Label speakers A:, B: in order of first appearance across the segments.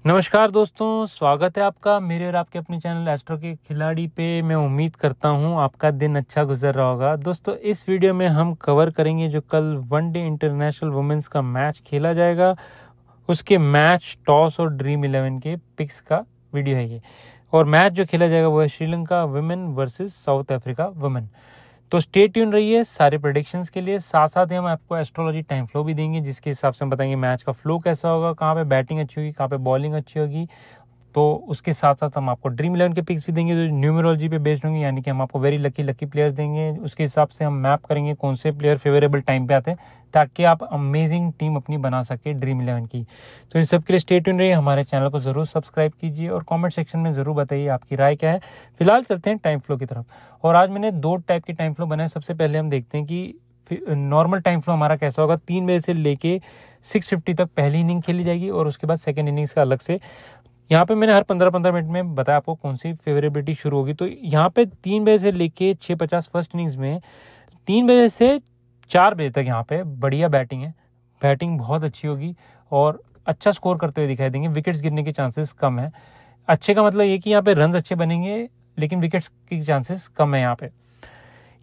A: नमस्कार दोस्तों, स्वागत है आपका मेरे और आपके अपने चैनल एस्ट्रो के खिलाड़ी पे। मैं उम्मीद करता हूं आपका दिन अच्छा गुजर रहा होगा। दोस्तों, इस वीडियो में हम कवर करेंगे जो कल वनडे इंटरनेशनल वुमेन्स का मैच खेला जाएगा, उसके मैच, टॉस और ड्रीम 11 के पिक्स का वीडियो है ये। और मैच जो खेला जाएगा वो है Sri Lanka women versus south Africa women. तो स्टे ट्यून रहिए सारे प्रेडिक्शंस के लिए। साथ साथ ही हम आपको एस्ट्रोलॉजी टाइम फ्लो भी देंगे, जिसके हिसाब से हम बताएंगे मैच का फ्लो कैसा होगा, कहाँ पे बैटिंग अच्छी होगी, कहाँ पे बॉलिंग अच्छी होगी। तो उसके साथ साथ हम आपको ड्रीम 11 के पिक्स भी देंगे जो न्यूमरोलॉजी पे बेस्ड होंगे, यानी कि हम आपको वेरी लकी प्लेयर्स देंगे। उसके हिसाब से हम मैप करेंगे कौन से प्लेयर फेवरेबल टाइम पे आते हैं, ताकि आप अमेजिंग टीम अपनी बना सके ड्रीम 11 की। तो इन सब के लिए स्टे ट्यून रहिए, हमारे चैनल को जरूर सब्सक्राइब कीजिए और कमेंट सेक्शन में जरूर बताइए आपकी राय क्या है। फिलहाल चलते हैं टाइम फ्लो की तरफ। और आज मैंने दो टाइप के टाइम फ्लो बनाए। सबसे पहले हम देखते हैं कि नॉर्मल टाइम फ्लो हमारा कैसा होगा। 3 बजे से लेके 6:50 तक पहली इनिंग खेली जाएगी और उसके बाद सेकेंड इनिंग्स का अलग से। यहाँ पे मैंने हर 15-15 मिनट में बताया आपको कौन सी फेवरेबिलिटी शुरू होगी। तो यहाँ पे 3 बजे से लेके 6:50 फर्स्ट इनिंग्स में, 3 बजे से 4 बजे तक यहाँ पे बढ़िया बैटिंग है। बैटिंग बहुत अच्छी होगी और अच्छा स्कोर करते हुए दिखाई देंगे। विकेट्स गिरने के चांसेस कम है। अच्छे का मतलब ये कि यहाँ पे रन अच्छे बनेंगे, लेकिन विकेट्स के चांसेस कम है यहाँ पे।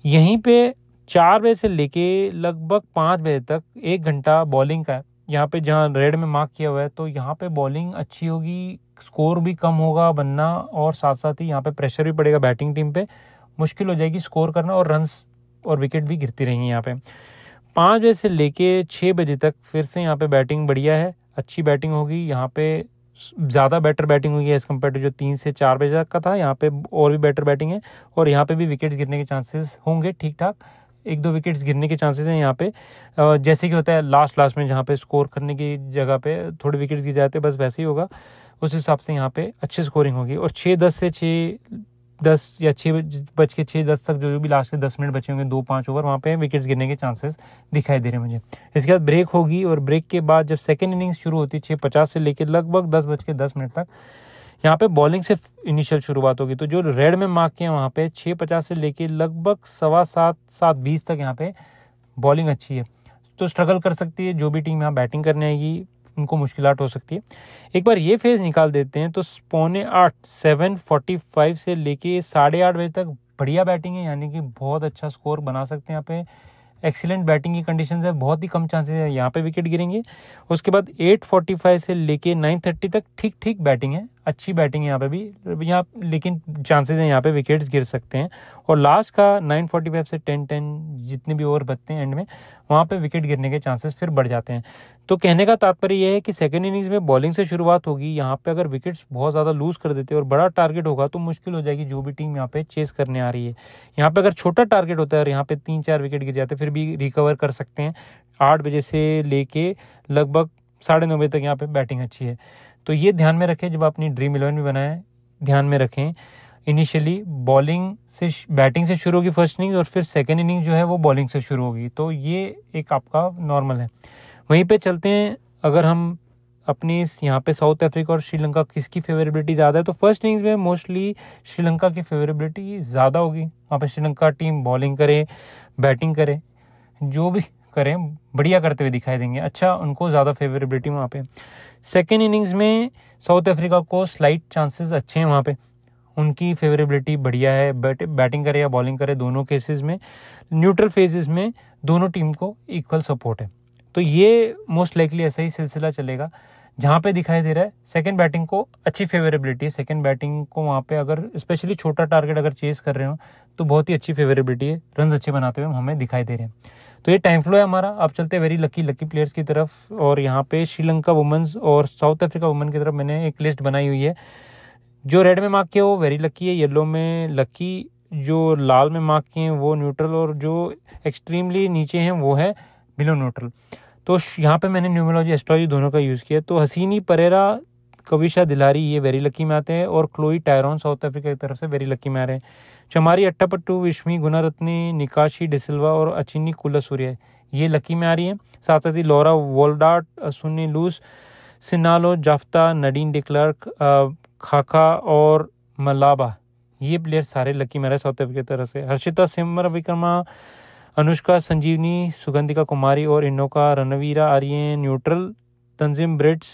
A: यहीं पे 4 बजे से लेके लगभग 5 बजे तक 1 घंटा बॉलिंग का है। यहाँ पे जहाँ रेड में मार्क किया हुआ है, तो यहाँ पे बॉलिंग अच्छी होगी, स्कोर भी कम होगा बनना, और साथ साथ ही यहाँ पे प्रेशर भी पड़ेगा बैटिंग टीम पे। मुश्किल हो जाएगी स्कोर करना और रन्स और विकेट भी गिरती रहेंगी यहाँ पे। 5 बजे से लेके 6 बजे तक फिर से यहाँ पे बैटिंग बढ़िया है, अच्छी बैटिंग होगी। यहाँ पे ज़्यादा बेटर बैटिंग हुई है एज़ कम्पेयर टू जो 3 से 4 बजे तक का था। यहाँ पे और भी बेटर बैटिंग है और यहाँ पे भी विकेट्स गिरने के चांसेस होंगे ठीक ठाक। 1-2 विकेट्स गिरने के चांसेस हैं यहाँ पे, जैसे कि होता है लास्ट में जहाँ पे स्कोर करने की जगह पे थोड़े विकेट्स गिर जाते हैं, बस वैसे ही होगा। उस हिसाब से यहाँ पे अच्छी स्कोरिंग होगी। और 6:10 से 6:10 या 6:10 तक जो भी लास्ट के 10 मिनट बचे होंगे, 2-5 ओवर, वहाँ पे विकेट्स गिरने के चांसेस दिखाई दे रहे हैं मुझे। इसके बाद ब्रेक होगी और ब्रेक के बाद जब सेकेंड इनिंग्स शुरू होती है 6:50 से लेकर लगभग 10:10 तक, यहाँ पे बॉलिंग से इनिशियल शुरुआत होगी। तो जो रेड में मार्क किए हैं वहाँ पे 6:50 से लेके लगभग 7:15-7:20 तक यहाँ पे बॉलिंग अच्छी है। तो स्ट्रगल कर सकती है जो भी टीम यहाँ बैटिंग करने आएगी, उनको मुश्किलात हो सकती है। एक बार ये फेज निकाल देते हैं तो 7:45 7:45 से लेके 8:30 बजे तक बढ़िया बैटिंग है, यानी कि बहुत अच्छा स्कोर बना सकते हैं यहाँ पे। एक्सीलेंट बैटिंग की कंडीशंस है, बहुत ही कम चांसेस है यहाँ पे विकेट गिरेंगे। उसके बाद 8:45 से लेके 9:30 तक ठीक बैटिंग है, अच्छी बैटिंग है यहाँ पे भी यहाँ, लेकिन चांसेस हैं यहाँ पे विकेट्स गिर सकते हैं। और लास्ट का 9:45 से 10:10 जितने भी ओवर बचते हैं एंड में, वहाँ पे विकेट गिरने के चांसेस फिर बढ़ जाते हैं। तो कहने का तात्पर्य यह है कि सेकेंड इनिंग्स में बॉलिंग से शुरुआत होगी। यहाँ पे अगर विकेट्स बहुत ज़्यादा लूज कर देते हैं और बड़ा टारगेट होगा तो मुश्किल हो जाएगी जो भी टीम यहाँ पे चेस करने आ रही है। यहाँ पे अगर छोटा टारगेट होता है और यहाँ पे 3-4 विकेट गिर जाते हैं, फिर भी रिकवर कर सकते हैं। 8 बजे से लेके लगभग 9:30 बजे तक यहाँ पे बैटिंग अच्छी है। तो ये ध्यान में रखें जब अपनी ड्रीम 11 भी बनाएं, ध्यान में रखें इनिशियली बैटिंग से शुरू होगी फर्स्ट इनिंग, और फिर सेकेंड इनिंग जो है वो बॉलिंग से शुरू होगी। तो ये एक आपका नॉर्मल है। वहीं पे चलते हैं, अगर हम अपनी यहाँ पे साउथ अफ्रीका और श्रीलंका किसकी फेवरेबिलिटी ज़्यादा है, तो फर्स्ट इनिंग्स में मोस्टली श्रीलंका की फेवरेबिलिटी ज़्यादा होगी। वहाँ पे श्रीलंका टीम बॉलिंग करे, बैटिंग करे, जो भी करें बढ़िया करते हुए दिखाई देंगे। अच्छा, उनको ज़्यादा फेवरेबिलिटी वहाँ पे। सेकेंड इनिंग्स में साउथ अफ्रीका को स्लाइट चांसेस अच्छे हैं, वहाँ पे उनकी फेवरेबिलिटी बढ़िया है। बैटिंग करे या बॉलिंग करे, दोनों केसेस में न्यूट्रल फेजेस में दोनों टीम को इक्वल सपोर्ट है। तो ये मोस्ट लाइकली ऐसा ही सिलसिला चलेगा। जहाँ पे दिखाई दे रहा है सेकंड बैटिंग को अच्छी फेवरेबिलिटी है, सेकंड बैटिंग को वहाँ पे अगर स्पेशली छोटा टारगेट अगर चेस कर रहे हो तो बहुत ही अच्छी फेवरेबिलिटी है, रन अच्छे बनाते हुए हमें दिखाई दे रहे हैं। तो ये टाइम फ्लो है हमारा। अब चलते हैं वेरी लकी प्लेयर्स की तरफ। और यहाँ पे श्रीलंका वुमेन्स और साउथ अफ्रीका वुमेन की तरफ मैंने एक लिस्ट बनाई हुई है। जो रेड में मार्क किया वो वेरी लकी है, येलो में लकी, जो लाल में मार्क किए हैं वो न्यूट्रल, और जो एक्सट्रीमली नीचे हैं वो है बिलो न्यूट्रल। तो यहाँ पे मैंने न्यूमरोलॉजी एस्ट्रोलॉजी दोनों का यूज़ किया। तो हसीनी परेरा, कविशा दिलारी ये वेरी लकी में आते हैं, और क्लोई टायरॉन साउथ अफ्रीका की तरफ से वेरी लकी में आ रहे हैं। चमारी अट्टापट्टू, विश्मी गुनारत्ने, निकाशी डिसिल्वा और अचिनी कुलसूर्य ये लकी में आ रही है। साथ ही लॉरा वोल्डाट, सुनी लूस, सिनालो जाफ्ता, नडीन डिक्लर्क, खाका और मलाबा ये प्लेयर सारे लकी में आ रहे हैं साउथ अफ्रीका की तरफ से। हर्षिता सिमर विक्रमा, अनुष्का संजीवनी, सुगंधिका कुमारी और इनोका रणवीरा आर्यन न्यूट्रल, तंजिम ब्रिट्स,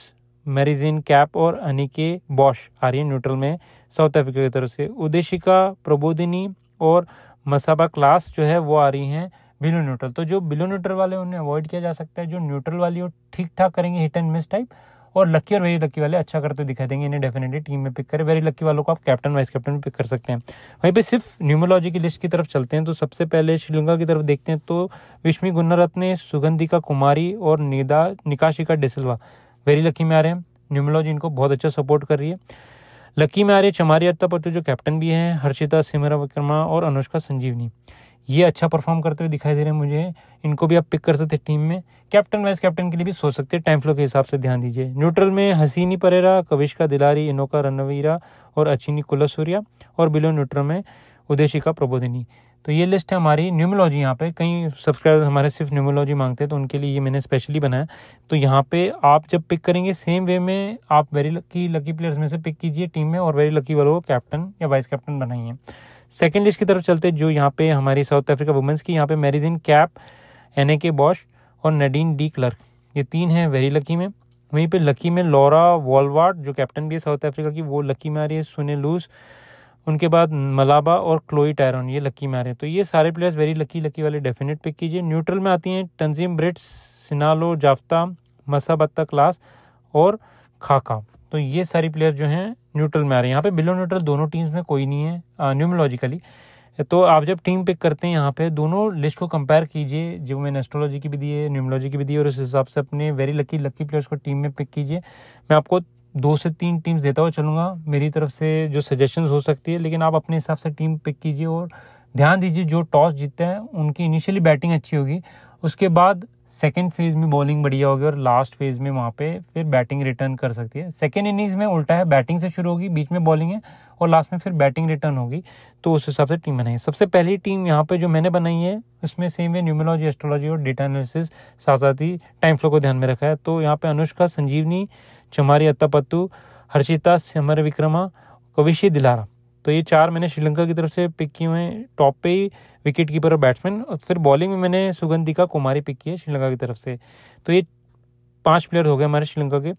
A: मैरिजिन कैप और अनिके बॉश आ रही है न्यूट्रल में साउथ अफ्रीका की तरफ से। उदेशिका प्रबोधिनी और मसाबा क्लास जो है वो आ रही हैं बिलो न्यूट्रल। तो जो बिलो न्यूट्रल वाले उन्हें अवॉइड किया जा सकता है, जो न्यूट्रल वाली वो ठीक ठाक करेंगे, हिट एंड मिस टाइप, और लकी और वेरी लकी वाले अच्छा करते दिखाई देंगे, इन्हें डेफिनेटली टीम में पिक करें। वेरी लकी वालों को आप कैप्टन वाइस कैप्टन में पिक कर सकते हैं। वहीं पे सिर्फ न्यूमरोलॉजी की लिस्ट की तरफ चलते हैं तो सबसे पहले श्रीलंका की तरफ देखते हैं तो विश्मी गुणरत्ने, सुगंधिका कुमारी और निकाशिका डिसिल्वा वेरी लकी में आ रहे हैं। न्यूमरोलॉजी इनको बहुत अच्छा सपोर्ट कर रही है। लकी में आ रही है चमारी अत्तापट्टू जो कैप्टन भी हैं, हर्षिता सिमरविक्रमा और अनुष्का संजीवनी, ये अच्छा परफॉर्म करते हुए दिखाई दे रहे हैं मुझे, इनको भी आप पिक कर सकते हैं टीम में। कैप्टन वाइस कैप्टन के लिए भी सोच सकते हैं, टाइम फ्लो के हिसाब से ध्यान दीजिए। न्यूट्रल में हसीनी परेरा, कविश्का दिलारी, इनोका रणवीरा और अचिनी कुलसूर्या, और बिलो न्यूट्रल में उदेशिका प्रबोधिनी। तो ये लिस्ट है हमारी न्यूमरोलॉजी। यहाँ पे कई सब्सक्राइबर्स हमारे सिर्फ न्यूमरोलॉजी मांगते हैं तो उनके लिए ये मैंने स्पेशली बनाया। तो यहाँ पे आप जब पिक करेंगे सेम वे में आप वेरी लकी प्लेयर्स में से पिक कीजिए टीम में, और वेरी लकी वालों को कैप्टन या वाइस कैप्टन बनाइए। सेकंड लिस्ट की तरफ चलते जो यहाँ पे हमारी साउथ अफ्रीका वुमेंस की, यहाँ पे मैरिजिन कैप, एनएके बॉश और नडीन डी क्लर्क, ये 3 हैं वेरी लकी में। वहीं पे लकी में लॉरा वॉलवार्ड जो कैप्टन भी है साउथ अफ्रीका की, वो लकी में आ रही है। सुने लूस, उनके बाद मलाबा और क्लोई टायरन, ये लकी में आ रहे हैं। तो ये सारे प्लेयर्स वेरी लकी वाले डेफिनेट पिक कीजिए। न्यूट्रल में आती हैं तंजीम ब्रिट्स, सिनालो जाफ्ता, मसाबत्ता क्लास और खाका। तो ये सारी प्लेयर जो हैं न्यूट्रल में आ रहे हैं। यहाँ पे बिलो न्यूट्रल दोनों टीम्स में कोई नहीं है न्यूमरोलॉजिकली। तो आप जब टीम पिक करते हैं यहाँ पे दोनों लिस्ट को कंपेयर कीजिए, जो मैंने एस्ट्रोलॉजी की भी दी है, न्यूमरोलॉजी की भी दी है, और उस हिसाब से अपने वेरी लकी प्लेयर्स को टीम में पिक कीजिए। मैं आपको 2 से 3 टीम्स देता हुआ चलूँगा, मेरी तरफ से जो सजेशंस हो सकती है, लेकिन आप अपने हिसाब से टीम पिक कीजिए। और ध्यान दीजिए जो टॉस जीतते हैं उनकी इनिशियली बैटिंग अच्छी होगी, उसके बाद सेकेंड फेज में बॉलिंग बढ़िया होगी और लास्ट फेज में वहाँ पे फिर बैटिंग रिटर्न कर सकती है। सेकेंड इनिंग्स में उल्टा है, बैटिंग से शुरू होगी, बीच में बॉलिंग है और लास्ट में फिर बैटिंग रिटर्न होगी। तो उस हिसाब से टीम बनाई। सबसे पहली टीम यहाँ पे जो मैंने बनाई है उसमें सेम है न्यूमरोलॉजी, एस्ट्रोलॉजी और डेटा एनालिसिस, साथ साथ ही टाइम फ्लो को ध्यान में रखा है। तो यहाँ पे अनुष्का संजीवनी, चमारी अत्तापत्तू, हर्षिता सिमरविक्रमा, कविशी दिलारा, तो ये 4 मैंने श्रीलंका की तरफ से पिक किए हुए हैं। टॉप पे ही विकेट कीपर और बैट्समैन, और फिर बॉलिंग में मैंने सुगंधिका कुमारी पिक की है श्रीलंका की तरफ से। तो ये 5 प्लेयर हो गए हमारे श्रीलंका के।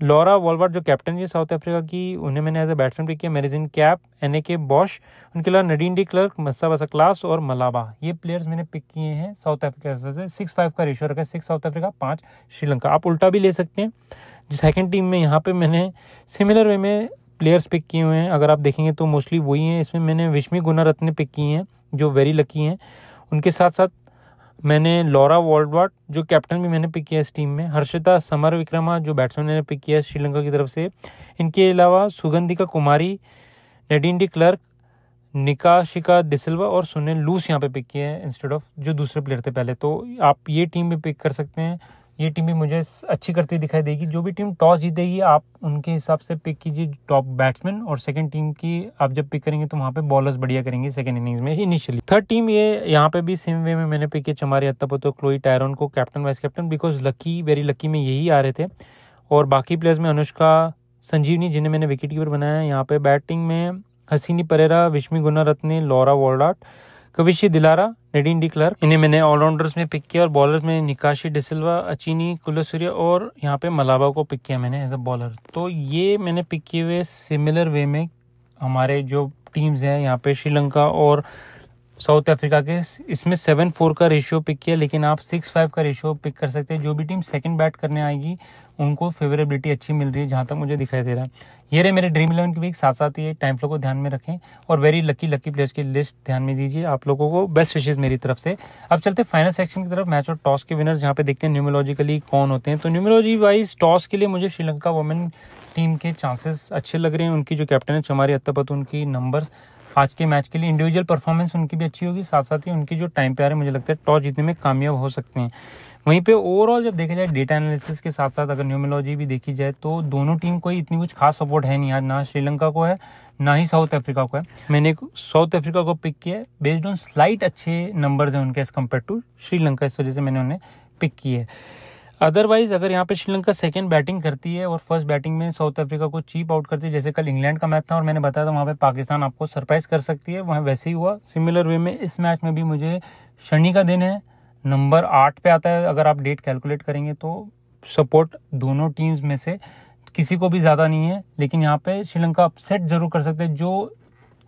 A: लॉरा वॉलवार्ड जो कैप्टन है साउथ अफ्रीका की, उन्हें मैंने एज ए बैट्समैन पिक किया। मैरिजिन कैप, एनएके बॉश, उनके अलावा नडीन डी क्लर्क, मसाबा क्लास और मलाबा, ये प्लेयर्स मैंने पिक किए हैं साउथ अफ्रीका से। 6-5 का रेशियो रखा है, 6 साउथ अफ्रीका, 5 श्रीलंका। आप उल्टा भी ले सकते हैं। सेकंड टीम में यहाँ पे मैंने सिमिलर वे में प्लेयर्स पिक किए हुए हैं, अगर आप देखेंगे तो मोस्टली वही हैं। इसमें मैंने विश्मी गुणरत्ने पिक की हैं जो वेरी लकी हैं। उनके साथ साथ मैंने लॉरा वॉलवार्ड जो कैप्टन भी मैंने पिक किया इस टीम में। हर्षिता समरविक्रमा जो बैट्समैन मैंने पिक किया है श्रीलंका की तरफ से। इनके अलावा सुगंधिका कुमारी, नडीन डी क्लर्क, निकाशिका डिसिल्वा और सुनील लूस यहाँ पे पिक किए हैं इंस्टेड ऑफ जो दूसरे प्लेयर थे पहले। तो आप ये टीम भी पिक कर सकते हैं। ये टीम भी मुझे अच्छी करती दिखाई देगी। जो भी टीम टॉस जीतेगी आप उनके हिसाब से पिक कीजिए टॉप बैट्समैन, और सेकंड टीम की आप जब पिक करेंगे तो वहाँ पे बॉलर्स बढ़िया करेंगे सेकंड इनिंग्स में इनिशियली। थर्ड टीम ये यहाँ पे भी सेम वे में मैंने पिक किया चमारी अत्तापत्तू, क्लोई टायरन को captain vice captain, because lucky very lucky में यही आ रहे थे। और बाकी प्लेयर्स में अनुष्का संजीवनी जिन्हें मैंने विकेट कीपर बनाया है। यहाँ पे बैटिंग में Hasini Perera, Vishmi Gunaratne, Laura Wolvaardt, Kavisha Dilhari, Nadine de Klerk, इन्हें मैंने ऑलराउंडर्स में पिक किया। और बॉलर्स में निकाशी डिसिल्वा, अचिनी कुलसूर्या और यहाँ पे मलाबा को पिक किया मैंने एज अ बॉलर। तो ये मैंने पिक किए हुए सिमिलर वे में हमारे जो टीम्स हैं यहाँ पे श्रीलंका और साउथ अफ्रीका के। इसमें 7-4 का रेशियो पिक किया, लेकिन आप 6-5 का रेशियो पिक कर सकते हैं। जो भी टीम सेकंड बैट करने आएगी उनको फेवरेबिलिटी अच्छी मिल रही है जहाँ तक मुझे दिखाई दे रहा है। ये रहे मेरे ड्रीम 11 की वीक। साथ साथ ये टाइम फ्लो को ध्यान में रखें और वेरी लकी प्लेयर्स की लिस्ट ध्यान में दीजिए। आप लोगों को बेस्ट विशेष मेरी तरफ से। अब चलते हैं फाइनल सेक्शन की तरफ, मैच और टॉस के विनर्स यहाँ पे देखते हैं न्यूमरोलॉजिकली कौन होते हैं। तो न्यूमरोलॉजी वाइज टॉस के लिए मुझे श्रीलंका वुमेन टीम के चांसेस अच्छे लग रहे हैं। उनकी जो कैप्टन है चमारी अत्तापत्तू, उनकी नंबर्स आज के मैच के लिए इंडिविजुअल परफॉर्मेंस उनकी भी अच्छी होगी। साथ साथ ही उनकी जो टाइम पे आ रहे हैं मुझे लगता है टॉस जीतने में कामयाब हो सकते हैं। वहीं पे ओवरऑल जब देखा जाए डेटा एनालिसिस के साथ साथ अगर न्यूमरोलॉजी भी देखी जाए तो दोनों टीम को इतनी कुछ खास सपोर्ट है नहीं आज, ना श्रीलंका को है ना ही साउथ अफ्रीका को है। मैंने साउथ अफ्रीका को पिक किया है बेस्ड ऑन स्लाइट अच्छे नंबर्स हैं उनके एज कम्पेयर टू श्रीलंका, इस वजह से मैंने उन्हें पिक की है। अदरवाइज अगर यहाँ पे श्रीलंका सेकंड बैटिंग करती है और फर्स्ट बैटिंग में साउथ अफ्रीका को चीप आउट करती है, जैसे कल इंग्लैंड का मैच था और मैंने बताया था वहाँ पे पाकिस्तान आपको सरप्राइज कर सकती है, वहाँ वैसे ही हुआ। सिमिलर वे में इस मैच में भी मुझे शनि का दिन है, नंबर 8 पे आता है। अगर आप डेट कैलकुलेट करेंगे तो सपोर्ट दोनों टीम्स में से किसी को भी ज़्यादा नहीं है, लेकिन यहाँ पे श्रीलंका अपसेट जरूर कर सकते हैं। जो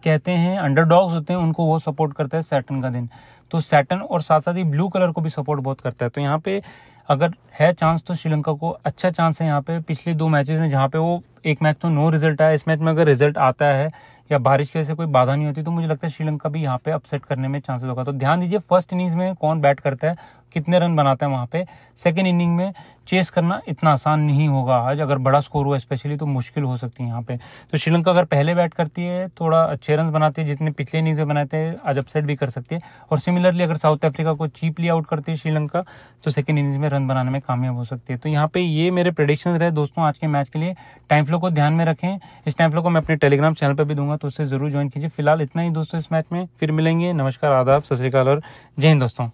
A: कहते हैं अंडरडॉग्स होते हैं उनको वो सपोर्ट करता है सैटर्न का दिन, तो सैटर्न और साथ साथ ही ब्लू कलर को भी सपोर्ट बहुत करता है। तो यहाँ पे अगर है चांस तो श्रीलंका को अच्छा चांस है यहाँ पे। पिछले 2 मैचेस में जहाँ पे वो एक मैच तो नो रिजल्ट आया, इस मैच में अगर रिजल्ट आता है या बारिश की वजह से कोई बाधा नहीं होती तो मुझे लगता है श्रीलंका भी यहाँ पे अपसेट करने में चांसेस होगा। तो ध्यान दीजिए फर्स्ट इनिंग्स में कौन बैट करता है, कितने रन बनाता है वहाँ पे। सेकेंड इनिंग में चेस करना इतना आसान नहीं होगा आज, अगर बड़ा स्कोर हुआ स्पेशली तो मुश्किल हो सकती है यहाँ पे। तो श्रीलंका अगर पहले बैट करती है, थोड़ा अच्छे रन बनाती है जितने पिछले इनिंग्स में बनाए थे, आज अपसेट भी कर सकती है। और सिमिलरली अगर साउथ अफ्रीका को चीपली आउट करती है श्रीलंका तो सेकेंड इनिंग्स में रन बनाने में कामयाब हो सकती है। तो यहाँ पे ये मेरे प्रेडिक्शन रहे दोस्तों आज के मैच के लिए। टाइम फ्लो को ध्यान में रखें, इस टाइम फ्लो को मैं अपने टेलीग्राम चैनल पर भी दूंगा, तो उससे जरूर ज्वाइन कीजिए। फिलहाल इतना ही दोस्तों इस मैच में, फिर मिलेंगे। नमस्कार, आदाब, सत श्री अकाल और जय हिंद दोस्तों।